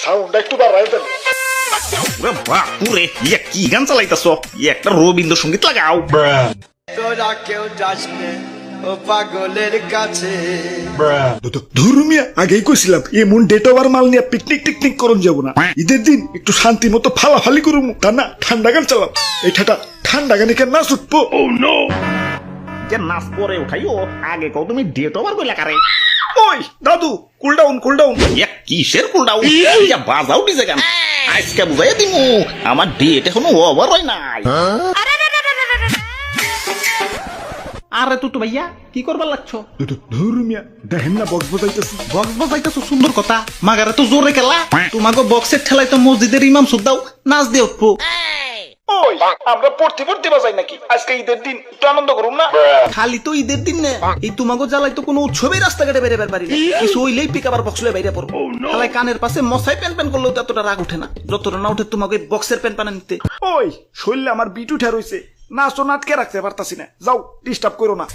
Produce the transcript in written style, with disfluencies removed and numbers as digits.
সাউন্ডটা একটু বাড়াই দেন। বাপুরে ইয়া কি গান চালাইতাছ? একটা রবীন্দ্রসঙ্গীত লাগাও। তোরা কেউ যাস নে ও পাগলের কাছে। ধর্মিয়া আগেই কইছিলাম এমন ডেট ওভার মাল নিয়ে পিকনিক টিকনিক করুন যাবো না। ঈদের দিন একটু শান্তি মতো ফালাফালি করুম, তা না ঠান্ডা গান চালাম। এইটা ঠান্ডা গানে কেন নাচ উঠবো? যে নাচ পরে উঠাইও আগে কও তুমি ডেট ওভার কইলা কারে? ওই দাদু কুল ডাউন কুল ডাউন। ইয়া কিসের কুলডাউন? ইয়া বাজাও ডিজে গান। আজকে বুঝাই দিমু আমার ডেট এখনো ওভার হয় নাই। আরে তুতু ভাইয়া কি করবার লাগছো? ধর্মিয়া দেখেন না বক্স বাজাইতেছি। বক্স বাজাইতেছো সুন্দর কথা, মাগারে তো জোরে খেলা। তোমাকে বক্সের ঠেলাই তো মসজিদের ইমাম সুদ্দাও নাচ দিয়ে উঠবো। ওই আমরা পড়তে পড়তে বাজাই নাকি? আজকে ঈদের দিন একটু আনন্দ করুন না। খালি তো ঈদের দিন না, এই তোমাকে জ্বালাই তো কোনো উৎসবেই রাস্তাঘাটে বেরোবার পারি না। কিছু হইলেই পিক আবার বক্স লয়ে বাইরে পড়বো। খালাই কানের পাশে মশাই প্যান প্যান করলেও তো এতটা রাগ উঠে না যতটা না উঠে তোমাকে বক্সের প্যান প্যান নিতে। ওই শরীরে আমার বিট উঠে রয়েছে, নাচও নাটকে রাখতে পারতাছি না। যাও ডিস্টার্ব করো না।